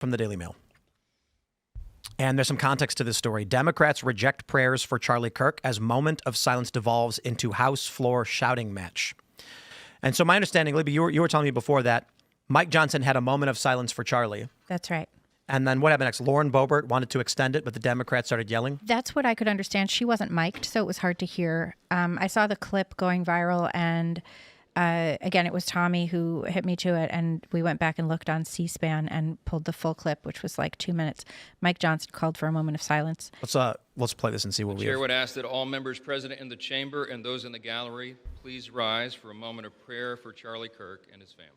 from the Daily Mail. And there's some context to this story. Democrats reject prayers for Charlie Kirk as moment of silence devolves into House floor shouting match. And so my understanding, Libby, you were telling me before that Mike Johnson had a moment of silence for Charlie. That's right. And then what happened next? Lauren Boebert wanted to extend it, but the Democrats started yelling? That's what I could understand. She wasn't mic'd, so it was hard to hear. I saw the clip going viral, and again, it was Tommy who hit me to it, and we went back and looked on C-SPAN and pulled the full clip, which was like 2 minutes. Mike Johnson called for a moment of silence. Let's play this and see what we have. The chair would ask that all members present in the chamber and those in the gallery please rise for a moment of prayer for Charlie Kirk and his family.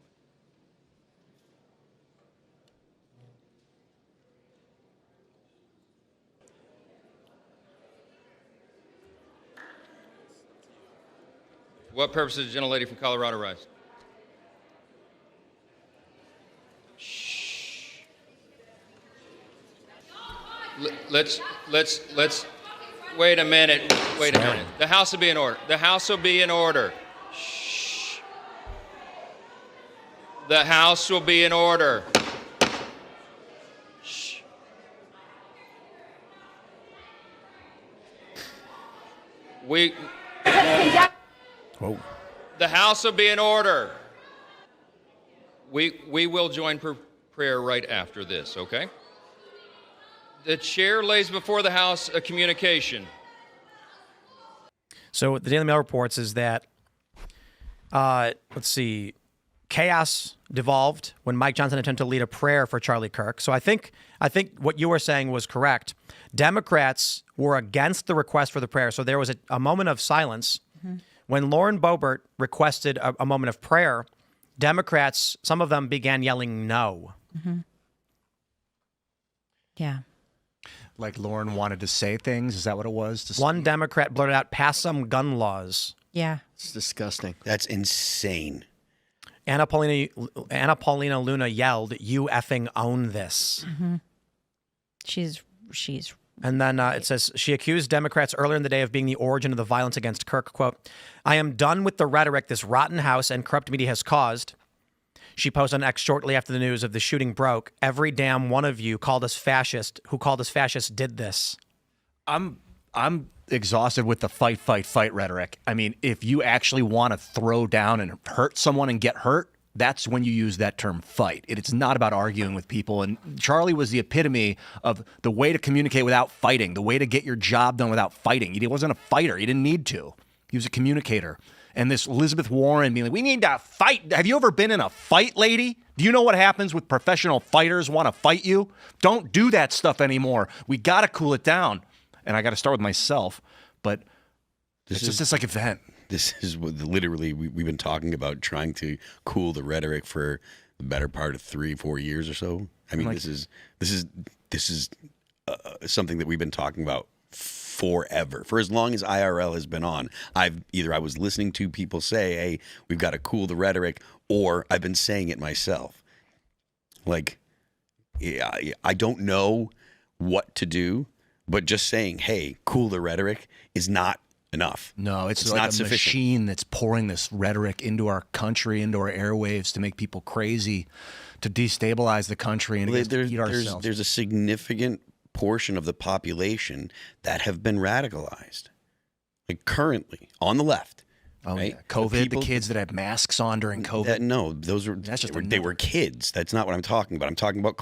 For what purpose does the gentlelady from Colorado rise? Shh. Let's, wait a minute. Wait a minute. The House will be in order. The House will be in order. Shh. The House will be in order. Shh. Whoa. The House will be in order. We will join prayer right after this, okay? The chair lays before the House a communication. So what the Daily Mail reports is that, chaos devolved when Mike Johnson attempted to lead a prayer for Charlie Kirk. So I think what you were saying was correct. Democrats were against the request for the prayer. So there was a moment of silence. Mm-hmm. When Lauren Boebert requested a moment of prayer, Democrats, some of them began yelling no. Mm-hmm. Yeah. Like Lauren wanted to say things? Is that what it was? One Democrat blurted out, pass some gun laws. Yeah. It's disgusting. That's insane. Anna Paulina Luna yelled, you effing own this. Mm-hmm. She's And then it says, she accused Democrats earlier in the day of being the origin of the violence against Kirk. Quote, I am done with the rhetoric this rotten House and corrupt media has caused. She posted on X shortly after the news of the shooting broke. Every damn one of you who called us fascist did this. I'm exhausted with the fight rhetoric. I mean, if you actually want to throw down and hurt someone and get hurt, that's when you use that term fight. It's not about arguing with people. And Charlie was the epitome of the way to communicate without fighting, the way to get your job done without fighting. He wasn't a fighter. He didn't need to. He was a communicator. And this Elizabeth Warren being like, we need to fight. Have you ever been in a fight, lady? Do you know what happens with professional fighters want to fight you? Don't do that stuff anymore. We got to cool it down. And I got to start with myself. But it's just this like event. This is what literally we've been talking about, trying to cool the rhetoric for the better part of 3-4 years or so. I mean, this is something that we've been talking about forever, for as long as IRL has been on. I was listening to people say, "Hey, we've got to cool the rhetoric," or I've been saying it myself. Like, yeah, I don't know what to do, but just saying, "Hey, cool the rhetoric," is not enough. No, it's like not a sufficient machine that's pouring this rhetoric into our country, into our airwaves to make people crazy, to destabilize the country and eat ourselves. There's a significant portion of the population that have been radicalized, like currently on the left. Oh, right? yeah. COVID, the kids that had masks on during COVID. They were kids. That's not what I'm talking about. I'm talking about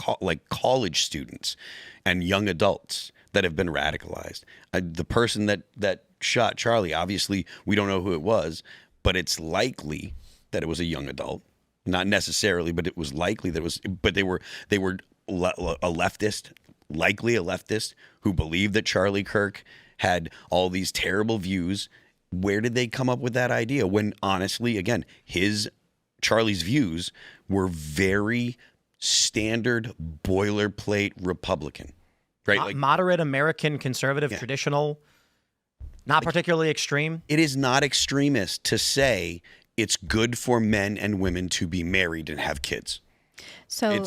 college students and young adults that have been radicalized. The person that shot Charlie, obviously we don't know who it was, but it's likely that it was a young adult. Not necessarily, but it was likely that it was. But they were a leftist, likely a leftist who believed that Charlie Kirk had all these terrible views. Where did they come up with that idea? When honestly, again, Charlie's views were very standard boilerplate Republican, right? Like moderate American conservative, traditional, not particularly extreme. It is not extremist to say it's good for men and women to be married and have kids. So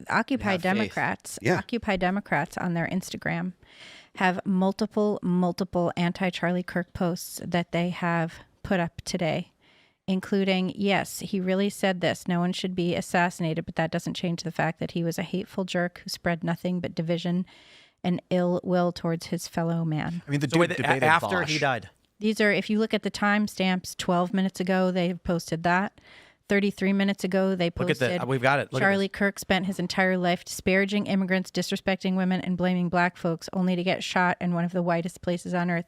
Occupy Democrats, Occupy Democrats on their Instagram have multiple anti-Charlie Kirk posts that they have put up today. including, yes, he really said this. No one should be assassinated, but that doesn't change the fact that he was a hateful jerk who spread nothing but division and ill will towards his fellow man. I mean, the So dude wait, debated after Bosch. he died. These are, if you look at the timestamps, 12 minutes ago, they posted that. 33 minutes ago, they Look at posted. the, we've got it. Look at Charlie Kirk spent his entire life disparaging immigrants, disrespecting women, and blaming black folks, only to get shot in one of the whitest places on earth.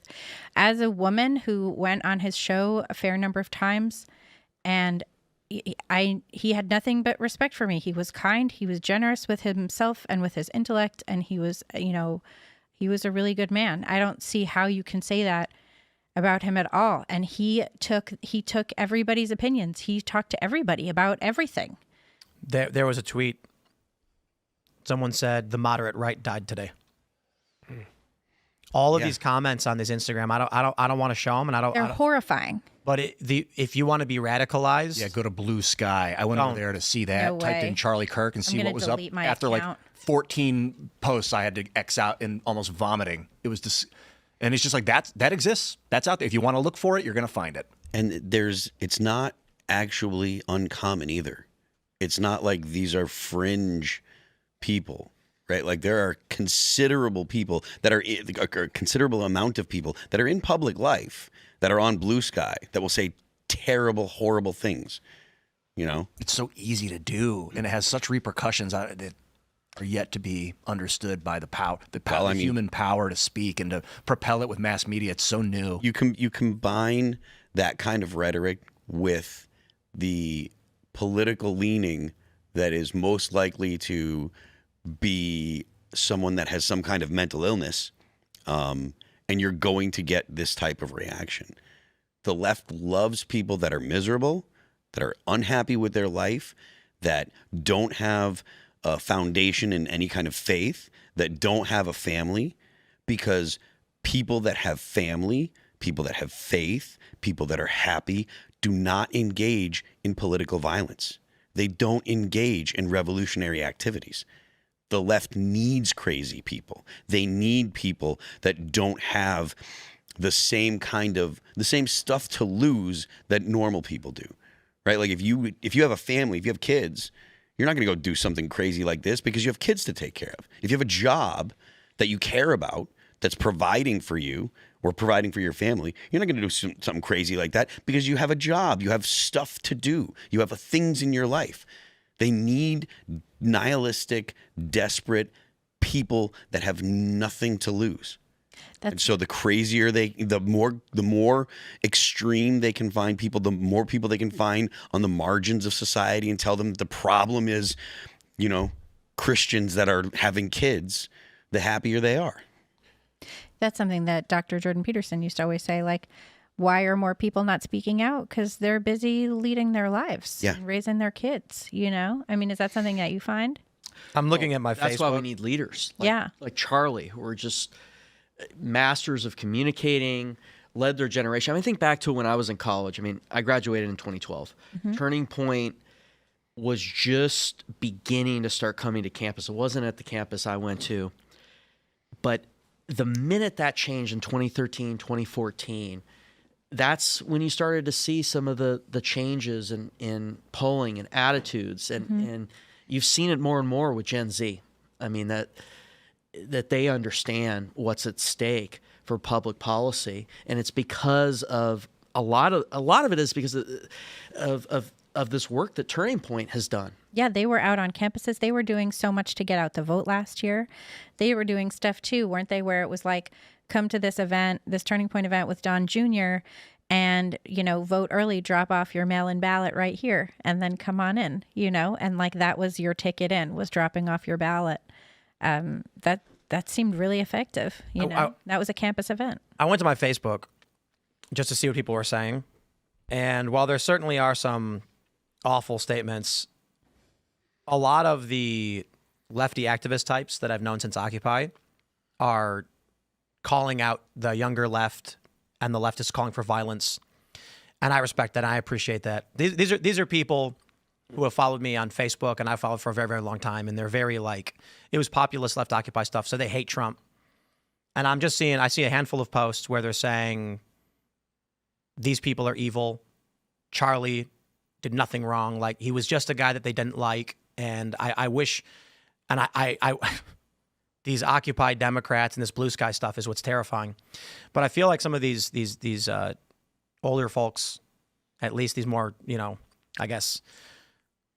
As a woman who went on his show a fair number of times, and he had nothing but respect for me. He was kind, he was generous with himself and with his intellect, and he was, he was a really good man. I don't see how you can say that about him at all. And he took everybody's opinions. He talked to everybody about everything. There was a tweet. Someone said the moderate right died today. All of these comments on this Instagram, I don't want to show them, and They're horrifying. But if you want to be radicalized, Yeah, go to Blue Sky. I went over there to see that. No Typed in way. Charlie Kirk and see gonna what was up. delete my After account. like 14 posts, I had to X out and almost vomiting. It was just, and it's just like that exists. That's out there. If you want to look for it, you're gonna find it. And it's not actually uncommon either. It's not like these are fringe people, right? Like there are considerable people that are a considerable amount of people that are in public life that are on Blue Sky that will say terrible, horrible things. It's so easy to do, and it has such repercussions that are yet to be understood by the power, the human power to speak and to propel it with mass media. It's so new. You combine that kind of rhetoric with the political leaning that is most likely to be someone that has some kind of mental illness, and you're going to get this type of reaction. The left loves people that are miserable, that are unhappy with their life, that don't have a foundation in any kind of faith, that don't have a family, because people that have family, people that have faith, people that are happy do not engage in political violence. They don't engage in revolutionary activities. The left needs crazy people. They need people that don't have the same stuff to lose that normal people do, right? Like if you have a family, if you have kids, you're not going to go do something crazy like this because you have kids to take care of. If you have a job that you care about, that's providing for you or providing for your family, you're not going to do something crazy like that because you have a job, you have stuff to do, you have things in your life. They need nihilistic, desperate people that have nothing to lose. And so the crazier the more extreme they can find people, the more people they can find on the margins of society and tell them that the problem is, Christians that are having kids, the happier they are. That's something that Dr. Jordan Peterson used to always say, like, why are more people not speaking out? Because they're busy leading their lives and raising their kids, I mean, is that something that you find? I'm looking at my Facebook. That's why we need leaders. Like Charlie, who are just masters of communicating, led their generation. I mean, think back to when I was in college. I mean, I graduated in 2012. Turning Point was just beginning to start coming to campus. It wasn't at the campus I went to. But the minute that changed in 2013, 2014, that's when you started to see some of the changes in polling and attitudes. And you've seen it more and more with Gen Z. I mean, that they understand what's at stake for public policy. And it's because of a lot of it is because of this work that Turning Point has done. Yeah, they were out on campuses. They were doing so much to get out the vote last year. They were doing stuff too, weren't they? Where it was like, come to this event, this Turning Point event with Don Jr., and, vote early, drop off your mail-in ballot right here, and then come on in, and like that was your ticket in, was dropping off your ballot. That seemed really effective, that was a campus event. I went to my Facebook just to see what people were saying. And while there certainly are some awful statements, a lot of the lefty activist types that I've known since Occupy are calling out the younger left, and the leftists calling for violence. And I respect that. I appreciate that. These are people who have followed me on Facebook, and I followed for a very, very long time. And they're very it was populist left Occupy stuff. So they hate Trump. And I see a handful of posts where they're saying these people are evil. Charlie did nothing wrong. Like, he was just a guy that they didn't like. And I wish, and I these Occupy Democrats and this blue sky stuff is what's terrifying. But I feel like some of these older folks, at least these more, I guess,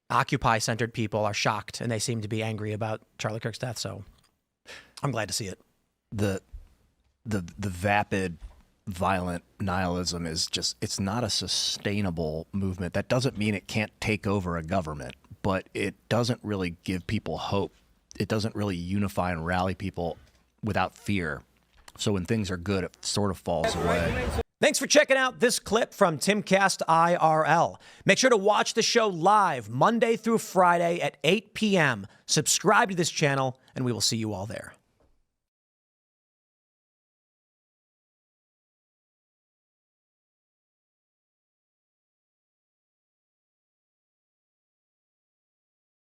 Occupy-centered people are shocked, and they seem to be angry about Charlie Kirk's death. So I'm glad to see it. The vapid, violent nihilism is just, it's not a sustainable movement. That doesn't mean it can't take over a government, but it doesn't really give people hope. It doesn't really unify and rally people without fear. So when things are good, it sort of falls away. Thanks for checking out this clip from Timcast IRL. Make sure to watch the show live Monday through Friday at 8 p.m. Subscribe to this channel, and we will see you all there.